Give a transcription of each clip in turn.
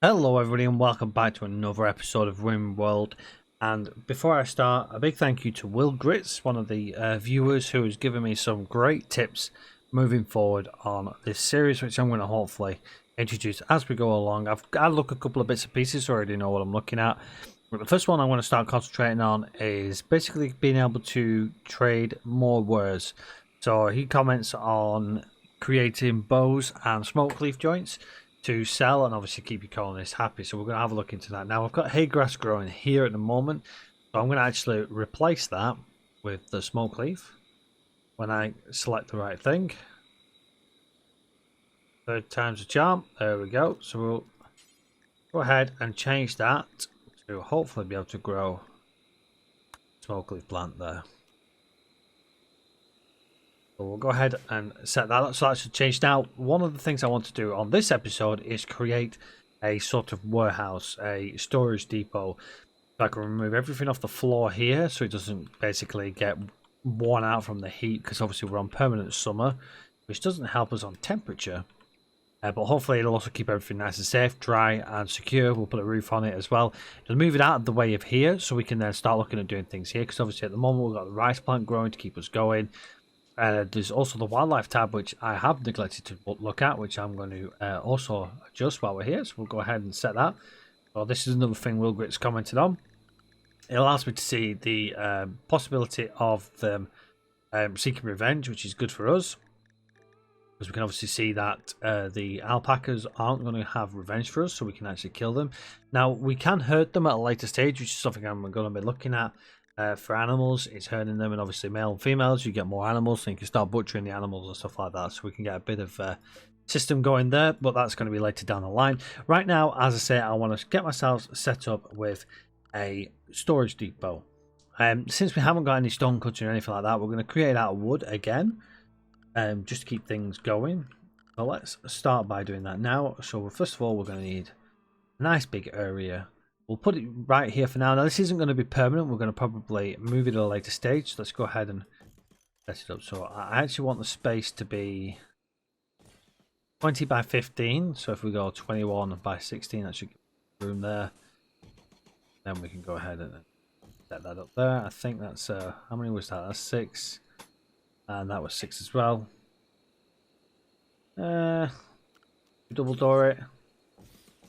Hello everybody and welcome back to another episode of RimWorld. And before I start, a big thank you to Will Grits, one of the viewers who has given me some great tips moving forward on this series, which I'm going to hopefully introduce as we go along. I've got to look a couple of bits and pieces, so I already know what I'm looking at. But the first one I want to start concentrating on is basically being able to trade more wares. So he comments on creating bows and smoke leaf joints to sell and obviously keep your colonists happy. So we're going to have a look into that. Now I've got hay grass growing here at the moment, so I'm going to actually replace that with the smoke leaf when I select the right thing. Third time's a charm. There we go. So we'll go ahead and change that to hopefully be able to grow smoke leaf plant there. So we'll go ahead and set that up. So that should change. Now, one of the things I want to do on this episode is create a sort of warehouse, a storage depot. So I can remove everything off the floor here so it doesn't basically get worn out from the heat, because obviously we're on permanent summer, which doesn't help us on temperature. But hopefully it'll also keep everything nice and safe, dry and secure. We'll put a roof on it as well. It'll move it out of the way of here so we can then start looking at doing things here, because obviously at the moment we've got the rice plant growing to keep us going. There's also the wildlife tab, which I have neglected to look at, which I'm going to also adjust while we're here. So we'll go ahead and set that. So this is another thing Will Grit's commented on. It allows me to see the possibility of them seeking revenge, which is good for us, because we can obviously see that the alpacas aren't going to have revenge for us, so we can actually kill them. Now we can hurt them at a later stage, which is something I'm going to be looking at. For animals, it's hurting them, and obviously male and females, you get more animals, so you can start butchering the animals and stuff like that, so we can get a bit of system going there, but that's going to be later down the line. Right now, as I say, I want to get myself set up with a storage depot. Since we haven't got any stone cutting or anything like that, we're going to create out of wood again, just to keep things going. So let's start by doing that now. So first of all, we're going to need a nice big area. We'll put it right here for now. Now this isn't going to be permanent. We're going to probably move it at a later stage. So let's go ahead and set it up. So I actually want the space to be 20 by 15. So if we go 21 by 16, that should give room there. Then we can go ahead and set that up there. I think that's how many was that? That's 6, and that was 6 as well. Double door it.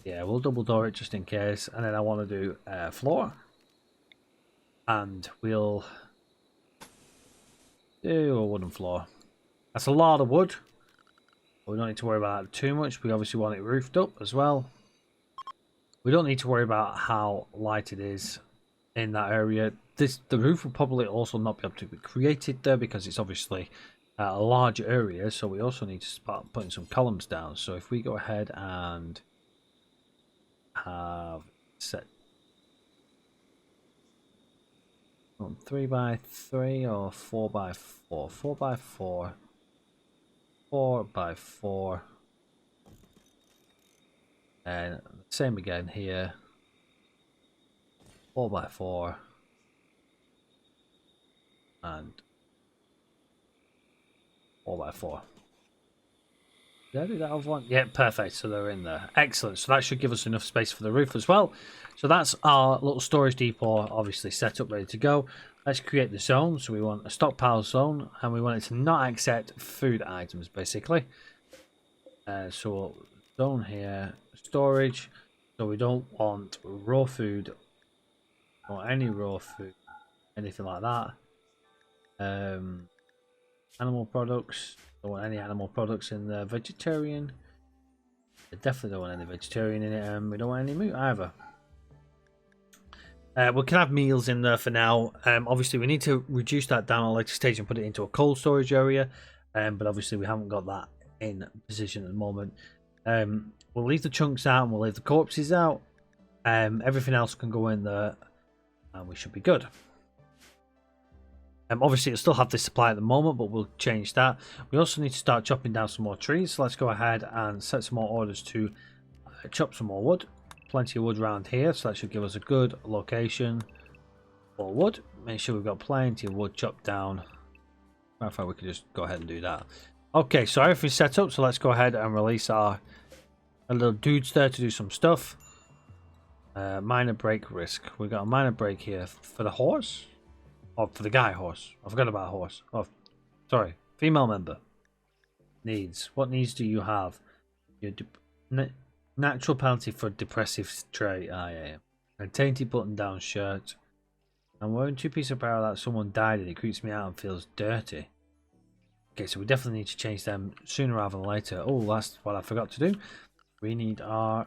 Yeah, we'll double door it just in case. And then I want to do floor. And we'll do a wooden floor. That's a lot of wood. We don't need to worry about that too much. We obviously want it roofed up as well. We don't need to worry about how light it is in that area. The roof will probably also not be able to be created there, because it's obviously a large area. So we also need to start putting some columns down. So if we go ahead and have set 3 by 3 or 4 by 4, 4 by 4, 4 by 4, and same again here, 4 by 4, and 4 by 4. Did I do that other one? Yeah, perfect. So they're in there. Excellent. So that should give us enough space for the roof as well. So that's our little storage depot, obviously set up, ready to go. Let's create the zone. So we want a stockpile zone, and we want it to not accept food items, basically. So we'll zone here, storage. So we don't want raw food or any raw food, anything like that. Animal products. Don't want any animal products in there. Vegetarian. I definitely don't want any vegetarian in it, and we don't want any meat either. We can have meals in there for now. Obviously, we need to reduce that down a later stage and put it into a cold storage area. But obviously, we haven't got that in position at the moment. We'll leave the chunks out and we'll leave the corpses out. Everything else can go in there, and we should be good. Obviously, it'll still have this supply at the moment, but we'll change that. We also need to start chopping down some more trees. So let's go ahead and set some more orders to chop some more wood. Plenty of wood around here, so that should give us a good location for wood. Make sure we've got plenty of wood chopped down. I thought we could just go ahead and do that. Okay, so everything's set up, so let's go ahead and release our little dudes there to do some stuff. Minor break risk. We got a minor break here for the horse, or for the guy horse. I forgot about horse. Oh, sorry, female member. Needs. What needs do you have? Your natural penalty for depressive trait. Ah, yeah. A tainted button-down shirt. I'm wearing 2 pieces of apparel that someone died and it creeps me out and feels dirty. Okay, so we definitely need to change them sooner rather than later. Oh, that's what I forgot to do. We need our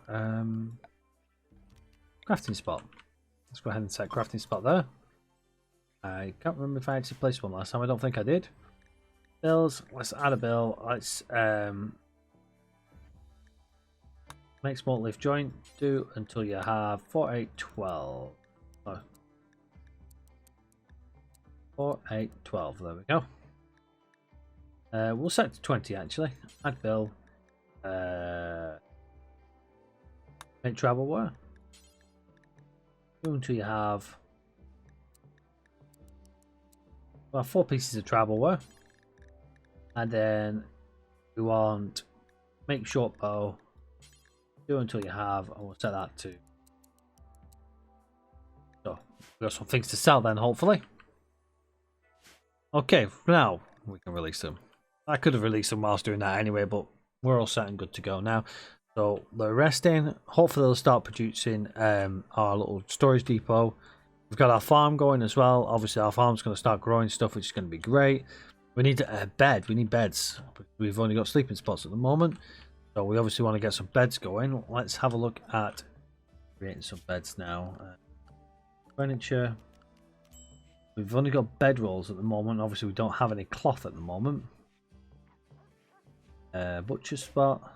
crafting spot. Let's go ahead and set crafting spot there. I can't remember if I actually placed one last time. I don't think I did. Bills. Let's add a bill. Let's make small leaf joint. Do until you have 4, 8, 12. Oh. 4, 8, 12. There we go. We'll set it to 20 actually. Add bill. Make travel wear. Do until you have 4 pieces of travel wear. And then we want make short bow. Do until you have, and we'll set that to. So we've got some things to sell then, hopefully. Okay, now we can release them. I could have released them whilst doing that anyway, but we're all set and good to go now. So they're resting. Hopefully they'll start producing our little storage depot. We've got our farm going as well. Obviously our farm's going to start growing stuff, which is going to be great. We need a bed. We need beds. We've only got sleeping spots at the moment. So we obviously want to get some beds going. Let's have a look at creating some beds now. Furniture. We've only got bed rolls at the moment. Obviously we don't have any cloth at the moment. Butcher spot.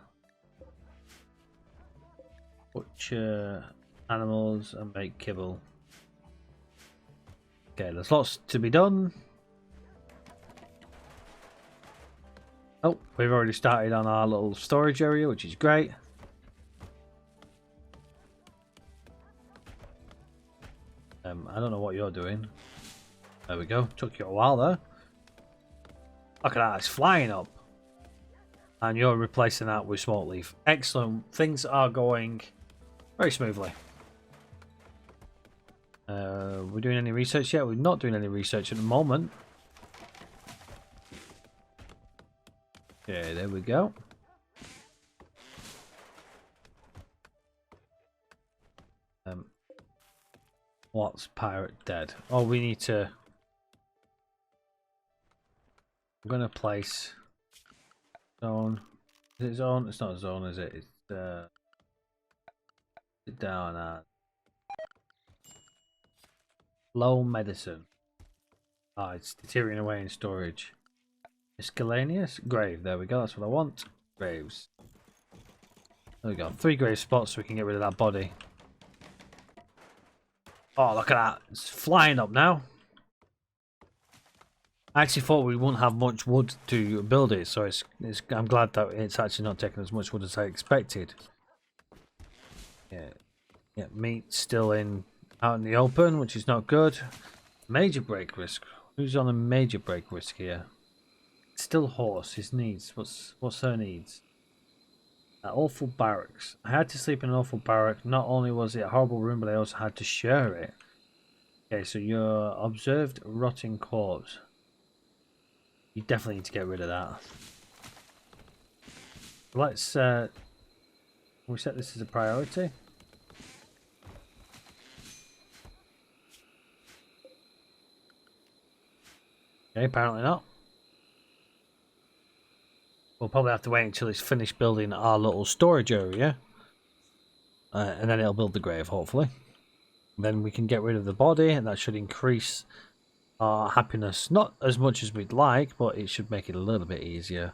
Butcher animals and make kibble. Okay, there's lots to be done. Oh, we've already started on our little storage area, which is great. I don't know what you're doing. There we go. Took you a while there. Look at that, it's flying up. And you're replacing that with smoke leaf. Excellent. Things are going very smoothly. We're doing any research yet? We're not doing any research at the moment. Okay, there we go. What's pirate dead? Oh, we need to. I'm gonna place zone. Is it zone? It's not a zone, is it? It's down at low medicine. Ah, it's deteriorating away in storage. Miscellaneous grave. There we go. That's what I want. Graves. There we go. 3 grave spots so we can get rid of that body. Oh, look at that. It's flying up now. I actually thought we wouldn't have much wood to build it, so I'm glad that it's actually not taking as much wood as I expected. Yeah, meat still out in the open, which is not good. Major break risk. Who's on a major break risk here? Still horse. His needs. What's her needs? Awful barracks. I had to sleep in an awful barrack. Not only was it a horrible room, but I also had to share it. Okay, so you're observed rotting corpse. You definitely need to get rid of that. Let's we set this as a priority. Okay, apparently not. We'll probably have to wait until it's finished building our little storage area. And then it'll build the grave, hopefully. Then we can get rid of the body, and that should increase our happiness. Not as much as we'd like, but it should make it a little bit easier.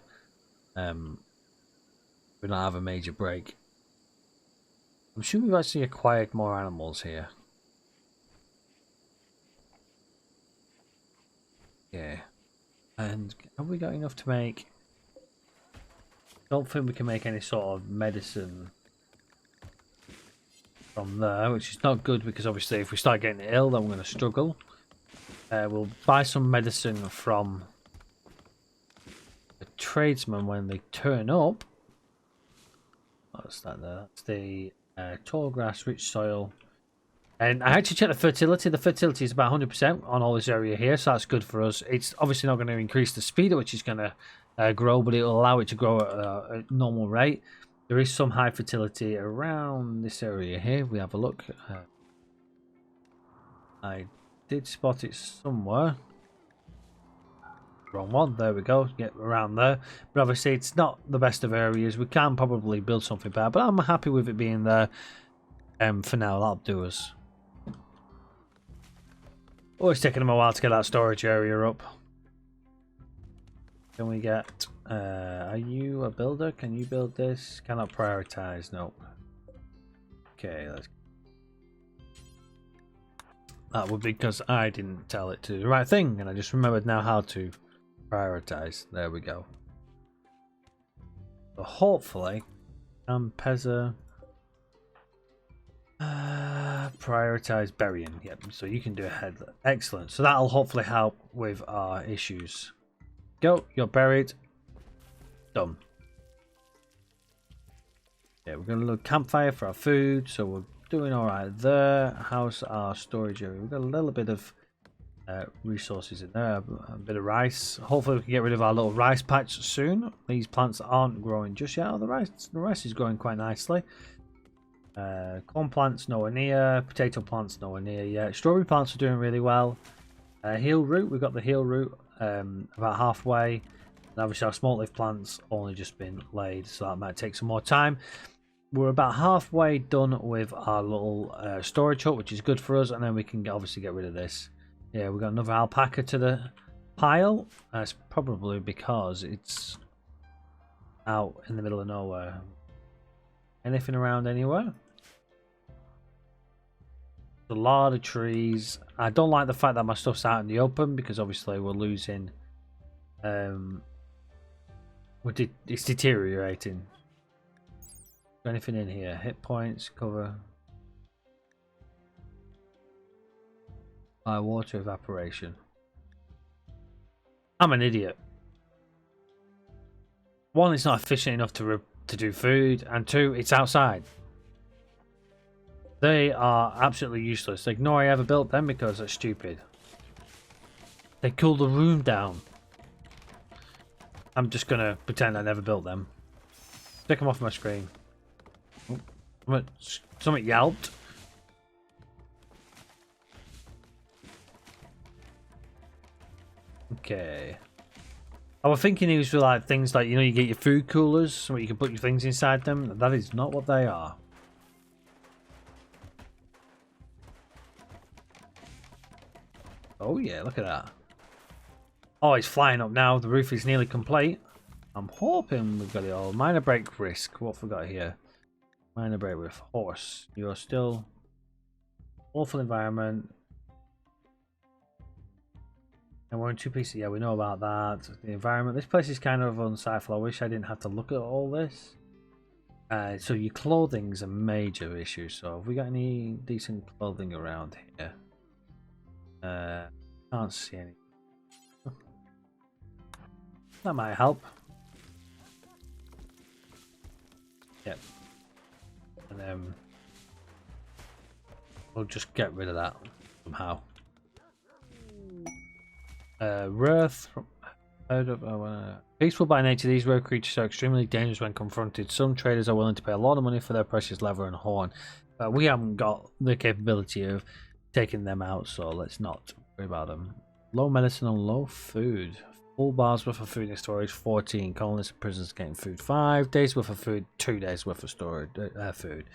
We don't have a major break. I'm sure we've actually acquired more animals here. Yeah. And have we got enough to make... Don't think we can make any sort of medicine from there, which is not good because obviously if we start getting ill then we're going to struggle. We'll buy some medicine from the tradesmen when they turn up. What's that there? That's the tall grass, rich soil. And I actually checked the fertility. The fertility is about 100% on all this area here, so that's good for us. It's obviously not going to increase the speed at which it's going to grow, but it'll allow it to grow at a normal rate. There is some high fertility around this area here. We have a look. I did spot it somewhere. Wrong one. There we go. Get around there. But obviously, it's not the best of areas. We can probably build something better, but I'm happy with it being there. For now, that'll do us. Oh, it's taking them a while to get that storage area up. Can we get... are you a builder? Can you build this? Cannot prioritize. Nope. Okay, let's... That would be because I didn't tell it to do the right thing, and I just remembered now how to prioritize. There we go. So hopefully, Pezza... prioritize burying. Yep, so you can do ahead. Excellent. So that'll hopefully help with our issues. Go, you're buried. Done. Yeah, we're going to load campfire for our food, so we're doing all right there. How's our storage area? We've got a little bit of resources in there, a bit of rice. Hopefully we can get rid of our little rice patch soon. These plants aren't growing just yet. Oh, the rice is growing quite nicely. Corn plants nowhere near, potato plants nowhere near yet. Strawberry plants are doing really well. Heel root, we've got the heel root about halfway. And obviously our small leaf plants only just been laid, so that might take some more time. We're about halfway done with our little storage hut, which is good for us, and then we can obviously get rid of this. Yeah, we've got another alpaca to the pile. That's probably because it's out in the middle of nowhere. Anything around anywhere? A lot of trees. I don't like the fact that my stuff's out in the open because obviously we're losing. It's deteriorating. Anything in here? Hit points, cover. Water evaporation. I'm an idiot. One, it's not efficient enough to do food, and two, it's outside. They are absolutely useless. Ignore I ever built them because they're stupid. They cool the room down. I'm just gonna pretend I never built them. Take them off my screen. Oh, something yelped. Okay. I was thinking these were like things like, you know, you get your food coolers where you can put your things inside them. That is not what they are. Oh yeah, look at that. Oh, it's flying up now. The roof is nearly complete. I'm hoping we've got it all. Minor break risk. What have we got here? Minor break with horse. You're still awful environment. And we're in two pieces. Yeah, we know about that. The environment. This place is kind of unsightful. I wish I didn't have to look at all this. So your clothing's a major issue. So have we got any decent clothing around here? Can't see any. That might help. Yep. And then we'll just get rid of that somehow. Wrath. Heard of peaceful by nature, these rare creatures are extremely dangerous when confronted. Some traders are willing to pay a lot of money for their precious leather and horn, but we haven't got the capability of taking them out, so let's not worry about them. Low medicine and low food. Full bars worth of food in storage, 14. Colonists and prisoners getting food, 5 days worth of food, 2 days worth of storage food.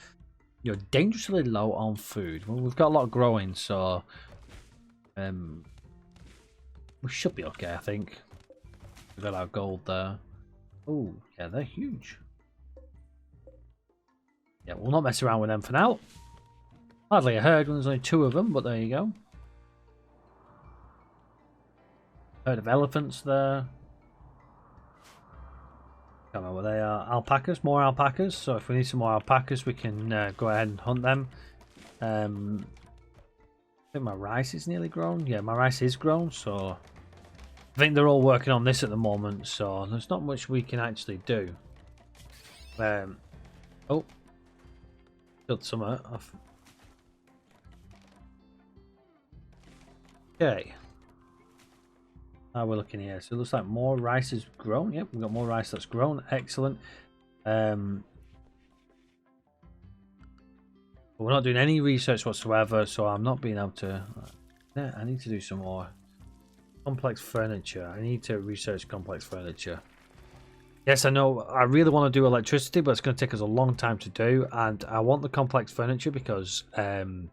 You're dangerously low on food. Well, we've got a lot growing, so we should be okay, I think. We've got our gold there. Oh, yeah, they're huge. Yeah, we'll not mess around with them for now. Hardly a herd when there's only 2 of them, but there you go. Herd of elephants there. Can't remember what they are. Alpacas, more alpacas. So if we need some more alpacas, we can go ahead and hunt them. I think my rice is nearly grown. Yeah, my rice is grown, so I think they're all working on this at the moment, so there's not much we can actually do. Oh, killed some off. Okay. How we're looking here. So it looks like more rice has grown. Yep, we've got more rice that's grown. Excellent. But we're not doing any research whatsoever, so I'm not being able to... Yeah, I need to do some more. Complex furniture. I need to research complex furniture. Yes, I know. I really want to do electricity, but it's going to take us a long time to do. And I want the complex furniture because that'll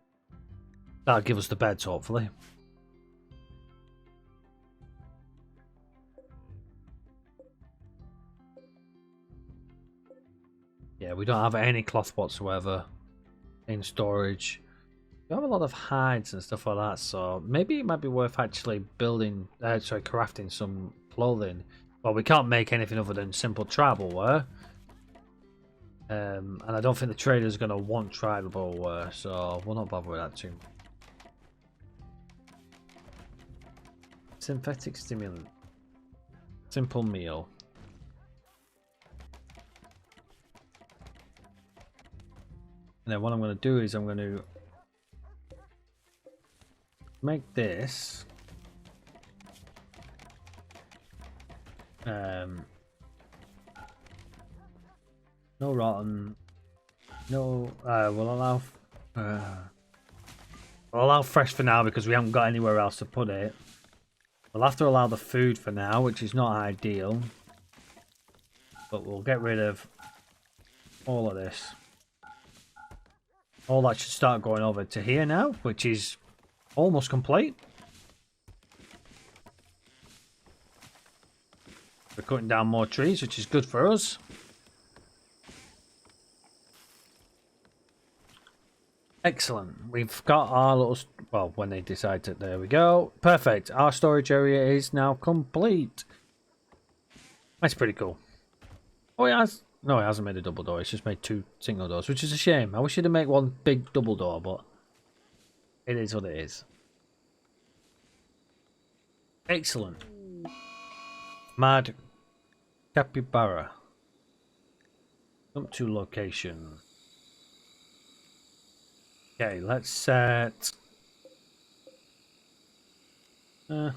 give us the beds, hopefully. Yeah, we don't have any cloth whatsoever in storage. We have a lot of hides and stuff like that, so maybe it might be worth actually crafting some clothing. Well, we can't make anything other than simple tribal wear. And I don't think the trader's going to want tribal wear, so we'll not bother with that too much. Synthetic stimulant. Simple meal. And then what I'm going to do is I'm going to make this no rotten, no we'll allow fresh for now because we haven't got anywhere else to put it. We'll have to allow the food for now, which is not ideal, but we'll get rid of all of this. All that should start going over to here now, which is almost complete. We're cutting down more trees, which is good for us. Excellent. We've got our little... Well, when they decide to... There we go. Perfect. Our storage area is now complete. That's pretty cool. Oh, it has... No, it hasn't made a double door. It's just made 2 single doors, which is a shame. I wish it'd make one big double door, but it is what it is. Excellent. Mad capybara. Jump to location. Okay, let's set... I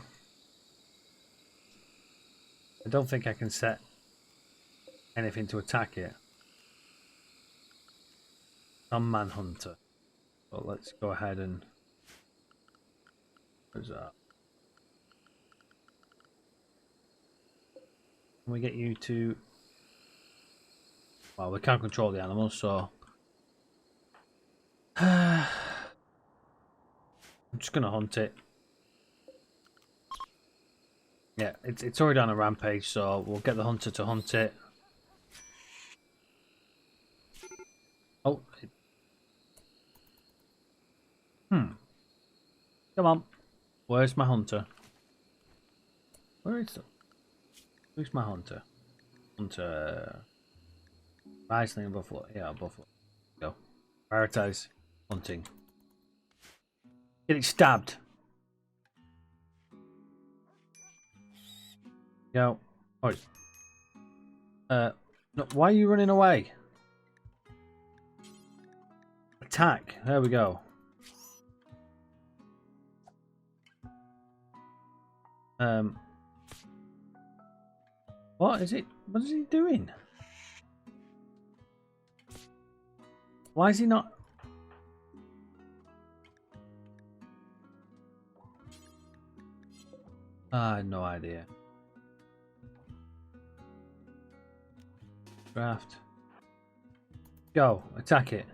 don't think I can set anything to attack it. I'm Manhunter. But let's go ahead and... Where's that? Can we get you to... Well, we can't control the animals, so... I'm just going to hunt it. Yeah, it's already on a rampage, so we'll get the hunter to hunt it. Oh. Come on. Where's my hunter? Where is it? Who's my hunter? Hunter. Riesling and buffalo. Yeah, buffalo. Go. Prioritize hunting. Get it stabbed. Go. Oh. No, why are you running away? Attack. There we go. What is it? What is he doing? Why is he not? I had no idea. Draft. Go. Attack it.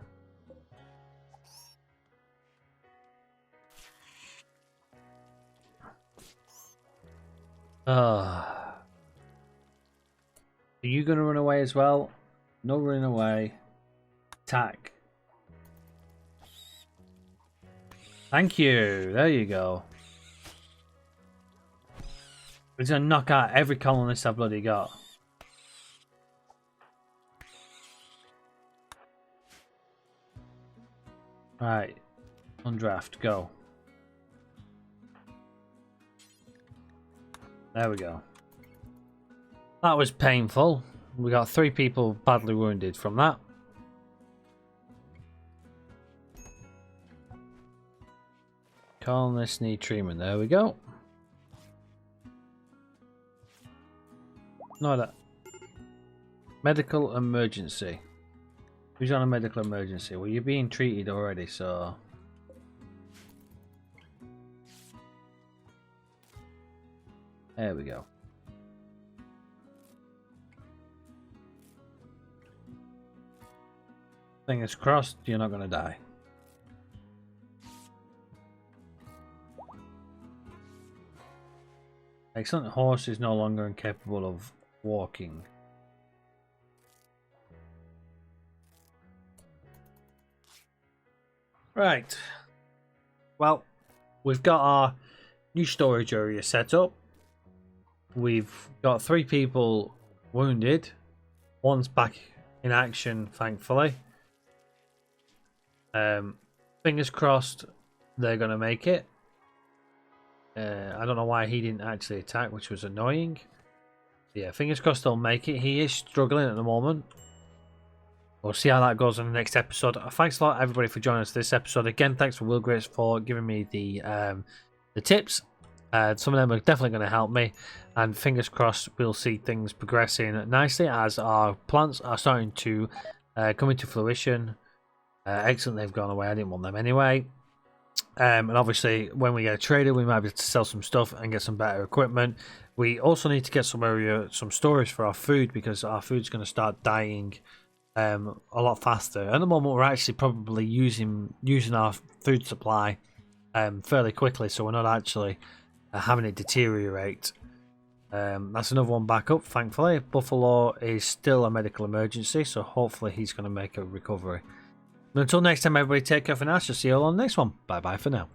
Are you going to run away as well? No running away. Attack. Thank you. There you go. He's going to knock out every colonist I've bloody got. Right. Undraft. Go. There we go. That was painful. We got 3 people badly wounded from that. Colonists need treatment. There we go. No, that medical emergency. Who's on a medical emergency? Well, you're being treated already, so there we go. Fingers crossed, you're not going to die. Excellent. Horse is no longer incapable of walking. Right. Well, we've got our new storage area set up. We've got 3 people wounded. One's back in action, thankfully. Fingers crossed they're going to make it. I don't know why he didn't actually attack, which was annoying. Yeah, fingers crossed they'll make it. He is struggling at the moment. We'll see how that goes in the next episode. Thanks a lot, everybody, for joining us this episode. Again, thanks for Will Grace for giving me the tips. Some of them are definitely going to help me. And fingers crossed we'll see things progressing nicely as our plants are starting to come into fruition. Excellent, they've gone away. I didn't want them anyway. And obviously, when we get a trader, we might be able to sell some stuff and get some better equipment. We also need to get some storage for our food, because our food's going to start dying a lot faster. At the moment, we're actually probably using our food supply fairly quickly, so we're not actually having it deteriorate. That's another one back up, thankfully. Buffalo is still a medical emergency, so hopefully he's going to make a recovery. And until next time, everybody, take care for now. I'll see you all on the next one. Bye bye for now.